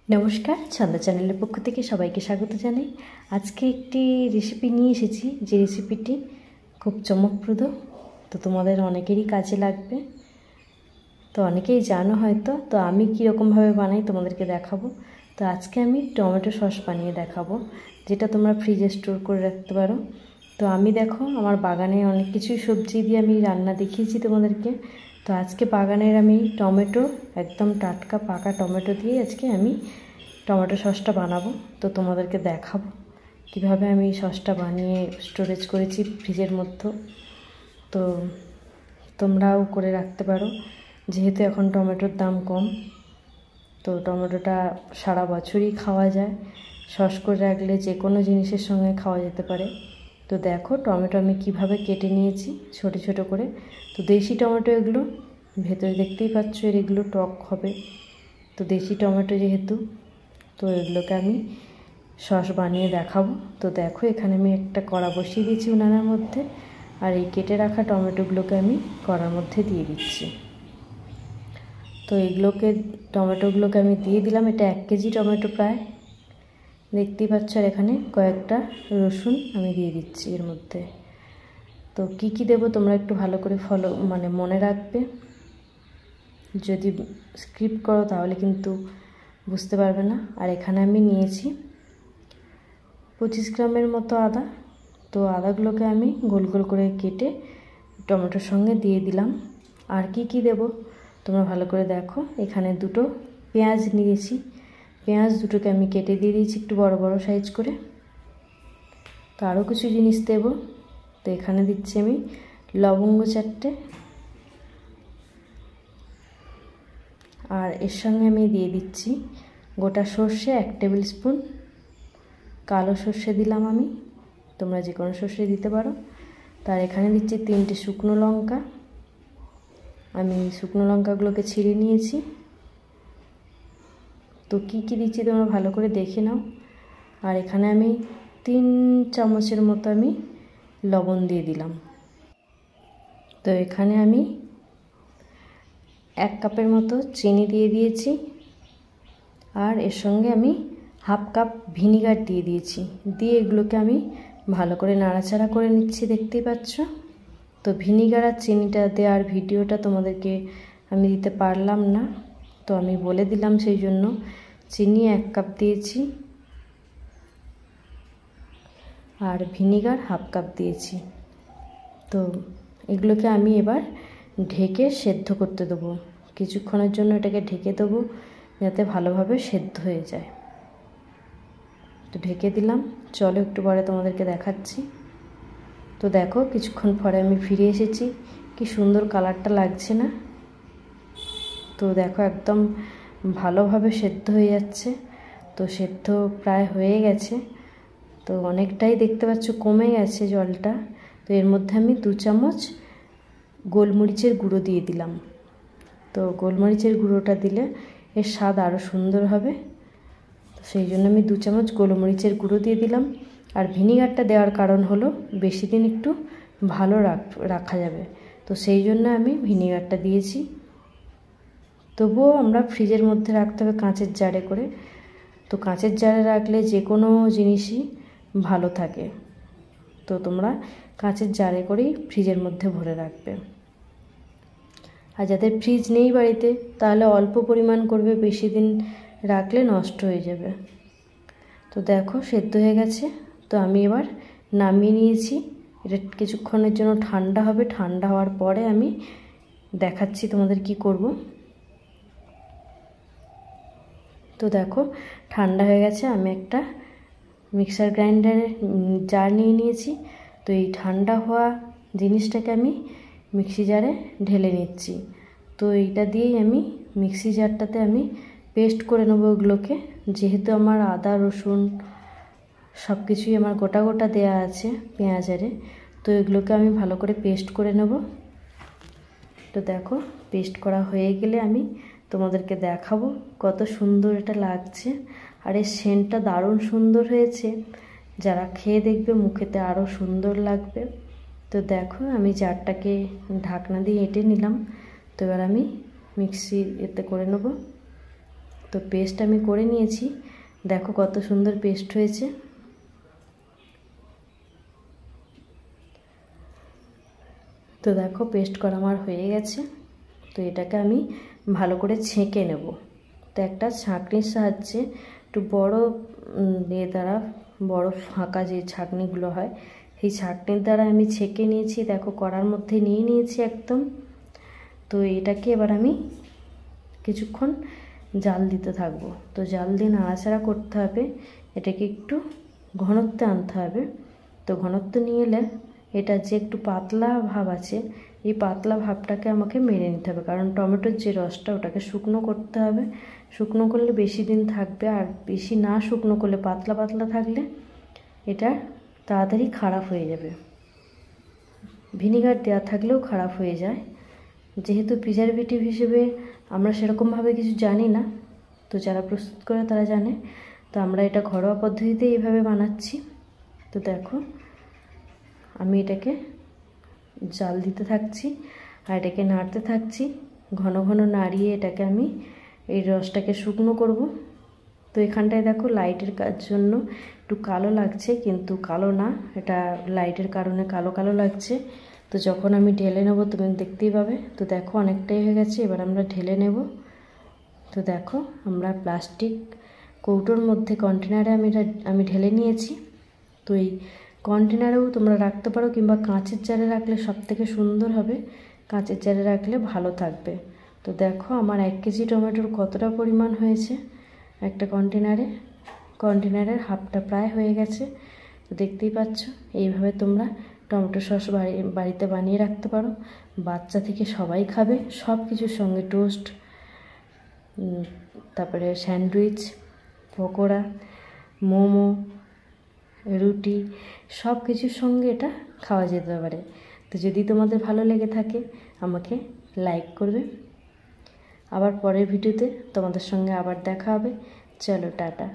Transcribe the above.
নমস্কার, ছন্দা চ্যানেলের পক্ষ থেকে সবাইকে স্বাগত জানাই। আজকে একটি রেসিপি নিয়ে এসেছি, যে রেসিপিটি খুব চমকপ্রদ, তো তোমাদের অনেকেরই কাজে লাগবে। তো অনেকেই জানো হয়তো, তো আমি কীরকমভাবে বানাই তোমাদেরকে দেখাবো। তো আজকে আমি টমেটো সস বানিয়ে দেখাবো, যেটা তোমরা ফ্রিজে স্টোর করে রাখতে পারো। তো আমি দেখো, আমার বাগানে অনেক কিছুই সবজি দিয়ে আমি রান্না দেখিয়েছি তোমাদেরকে। তো আজকে বাগানের আমি টমেটো, একদম টাটকা পাকা টমেটো দিয়ে আজকে আমি টমেটো সসটা বানাবো। তো তোমাদেরকে দেখাবো কিভাবে আমি সসটা বানিয়ে স্টোরেজ করেছি ফ্রিজের মধ্যে। তো তোমরাও করে রাখতে পারো, যেহেতু এখন টমেটোর দাম কম। তো টমেটোটা সারা বছরই খাওয়া যায়, সস করে রাখলে যে কোনো জিনিসের সঙ্গে খাওয়া যেতে পারে। তো দেখো টমেটো আমি কিভাবে কেটে নিয়েছি ছোট ছোট করে। তো দেশি টমেটো এগুলো, ভেতরে দেখতেই পাচ্ছ এগুলো টক হবে। তো দেশি টমেটো যেহেতু, তো এগুলোকে আমি সস বানিয়ে দেখাবো। তো দেখো এখানে আমি একটা কড়া বসিয়ে দিয়েছি উনানের মধ্যে, আর এই কেটে রাখা টমেটোগুলোকে আমি কড়ার মধ্যে দিয়ে দিচ্ছি। তো টমেটোগুলোকে আমি দিয়ে দিলাম। এটা 1 কেজি টমেটো প্রায়, দেখতেই পাচ্ছ। আর এখানে কয়েকটা রসুন আমি দিয়ে দিচ্ছি এর মধ্যে। তো কি কি দেবো তোমরা একটু ভালো করে মনে রাখবে। যদি স্কিপ করো তাহলে কিন্তু বুঝতে পারবে না। আর এখানে আমি নিয়েছি 25 গ্রামের মতো আদা। তো আদাগুলোকে আমি গোল গোল করে কেটে টমেটোর সঙ্গে দিয়ে দিলাম। আর কি কি দেব তোমরা ভালো করে দেখো। এখানে 2টো পেঁয়াজ নিয়েছি, পেঁয়াজ দুটোকে আমি কেটে দিয়ে দিয়েছি একটু বড় বড় সাইজ করে। তো আরও কিছু জিনিস দেব। তো এখানে দিচ্ছি আমি লবঙ্গ 4টে, আর এর সঙ্গে আমি দিয়ে দিচ্ছি গোটা সর্ষে 1 টেবিল স্পুন, কালো সর্ষে দিলাম আমি, তোমরা যে কোনো সর্ষে দিতে পারো। তার এখানে দিচ্ছি 3টে শুকনো লঙ্কা, আমি শুকনো লঙ্কাগুলোকে ছিঁড়ে নিয়েছি। তো কি কি দিচ্ছি তোমরা ভালো করে দেখে নাও। আর এখানে আমি 3 চামচের মতো আমি লবণ দিয়ে দিলাম। তো এখানে আমি 1 কাপের মতো চিনি দিয়ে দিয়েছি, আর এর সঙ্গে আমি 1/2 কাপ ভিনিগার দিয়ে দিয়েছি। দিয়ে এগুলোকে আমি ভালো করে নাড়াচাড়া করে নিচ্ছি, দেখতেই পাচ্ছ। তো ভিনিগার আর চিনিটা দেওয়ার ভিডিওটা তোমাদেরকে আমি দিতে পারলাম না, তো আমি বলে দিলাম সেই জন্য। চিনি 1 কাপ দিয়েছি, আর ভিনিগার 1/2 কাপ দিয়েছি। তো এগুলোকে আমি এবার ঢেকে সেদ্ধ করতে দেবো। কিছুক্ষণের জন্য এটাকে ঢেকে দেবো, যাতে ভালোভাবে সেদ্ধ হয়ে যায়। তো ঢেকে দিলাম, চলো একটু পরে তোমাদেরকে দেখাচ্ছি। তো দেখো কিছুক্ষণ পরে আমি ফিরে এসেছি, কি সুন্দর কালারটা লাগছে না? তো দেখো একদম ভালোভাবে সেদ্ধ হয়ে যাচ্ছে। তো সেদ্ধ প্রায় হয়ে গেছে, তো অনেকটাই দেখতে পাচ্ছ কমে গেছে জলটা। তো এর মধ্যে আমি 2 চামচ গোলমরিচের গুঁড়ো দিয়ে দিলাম। তো গোলমরিচের গুঁড়োটা দিলে এর স্বাদ আরও সুন্দর হবে, তো সেই জন্য আমি 2 চামচ গোলমরিচের গুঁড়ো দিয়ে দিলাম। আর ভিনিগারটা দেওয়ার কারণ হলো বেশি দিন একটু ভালো রাখা যাবে, তো সেই জন্য আমি ভিনিগারটা দিয়েছি। তবুও আমরা ফ্রিজের মধ্যে রাখতে হবে কাঁচের জারে করে। তো কাঁচের জারে রাখলে যে কোনো জিনিসই ভালো থাকে। তো তোমরা কাঁচের জারে করেই ফ্রিজের মধ্যে ভরে রাখবে। আর যাদের ফ্রিজ নেই বাড়িতে, তাহলে অল্প পরিমাণ করবে, বেশি দিন রাখলে নষ্ট হয়ে যাবে। তো দেখো সেদ্ধ হয়ে গেছে। তো আমি এবার নামিয়ে নিয়েছি। এটা কিছুক্ষণের জন্য ঠান্ডা হবে, ঠান্ডা হওয়ার পরে আমি দেখাচ্ছি তোমাদের কি করব। তো দেখো ঠান্ডা হয়ে গেছে, আমি একটা মিক্সার গ্রাইন্ডারে জার নিয়ে নিয়েছি। তো এই ঠান্ডা হওয়া জিনিসটাকে আমি মিক্সি জারে ঢেলে নিচ্ছি। তো এইটা দিয়েই আমি মিক্সি জারটাতে আমি পেস্ট করে নেবো ওগুলোকে। যেহেতু আমার আদা রসুন সব কিছুই আমার গোটা গোটা দেয়া আছে পেঁয়াজারে, তো এগুলোকে আমি ভালো করে পেস্ট করে নেব। তো দেখো পেস্ট করা হয়ে গেলে আমি তোমাদেরকে দেখাবো কত সুন্দর এটা লাগছে। আর এর সেন্টটা দারুণ সুন্দর হয়েছে, যারা খেয়ে দেখবে মুখেতে আরও সুন্দর লাগবে। তো দেখো আমি জারটাকে ঢাকনা দিয়ে এঁটে নিলাম। তো এবার আমি মিক্সি এতে করে নেব। তো পেস্ট আমি করে নিয়েছি, দেখো কত সুন্দর পেস্ট হয়েছে। তো দেখো পেস্ট করা আমার হয়ে গেছে। তো এটাকে আমি ভালো করে ছেঁকে নেব। তো একটা ছাঁকনির সাহায্যে একটু বড় দ্বারা, বড় ফাঁকা যে ছাঁকনিগুলো হয় সেই ছাঁকনির দ্বারা আমি ছেঁকে নিয়েছি। দেখো কড়ার মধ্যে নিয়ে নিয়েছি একদম। তো এটাকে এবার আমি কিছুক্ষণ জাল দিতে থাকবো। তো জাল দিয়ে নাড়াচাড়া করতে হবে, এটাকে একটু ঘনত্বে আনতে হবে। তো ঘনত্ব নিয়ে এলে এটা যে একটু পাতলা ভাব আছে, এই পাতলা ভাবটাকে আমাকে মেরে নিতে হবে, কারণ টমেটোর যে রসটা ওটাকে শুকনো করতে হবে। শুকনো করলে বেশি দিন থাকবে, আর বেশি না শুকনো করলে পাতলা পাতলা থাকলে এটা তাড়াতাড়ি খারাপ হয়ে যাবে। ভিনিগার দেওয়া থাকলেও খারাপ হয়ে যায়। যেহেতু প্রিজারভেটিভ হিসেবে আমরা সেরকমভাবে কিছু জানি না, তো যারা প্রস্তুত করে তারা জানে। তো আমরা এটা ঘরোয়া পদ্ধতিতে এইভাবে বানাচ্ছি। তো দেখো আমি এটাকে জাল দিতে থাকছি আর এটাকে নাড়তে থাকছি, ঘন ঘন নাড়িয়ে এটাকে আমি এই রসটাকে শুকনো করব। তো এখানটায় দেখো লাইটের জন্য একটু কালো লাগছে, কিন্তু কালো না, এটা লাইটের কারণে কালো কালো লাগছে। তো যখন আমি ঢেলে নেব তুমি দেখতেই পাবে। তো দেখো অনেকটাই হয়ে গেছে, এবার আমরা ঢেলে নেব। তো দেখো আমরা প্লাস্টিক কৌটোর মধ্যে কন্টেনারে আমি ঢেলে নিয়েছি। তো এই কন্টেনারেও তোমরা রাখতে পারো, কিংবা কাঁচের জারে রাখলে সবথেকে সুন্দর হবে, কাঁচের জারে রাখলে ভালো থাকবে। তো দেখো আমার 1 কেজি টমেটোর কতটা পরিমাণ হয়েছে একটা কন্টেনারের হাফটা প্রায় হয়ে গেছে। তো দেখতেই পাচ্ছ, এইভাবে তোমরা টমেটো সস বাড়িতে বানিয়ে রাখতে পারো। বাচ্চা থেকে সবাই খাবে, সব কিছুর সঙ্গে টোস্ট, তারপরে স্যান্ডউইচ, পকোড়া, মোমো, রুটি, সব কিছুর সঙ্গে এটা খাওয়া যেতে পারে। তো যদি তোমাদের ভালো লেগে থাকে আমাকে লাইক করবে। আবার পরের ভিডিওতে তোমাদের সঙ্গে আবার দেখা হবে। চলো টাটা।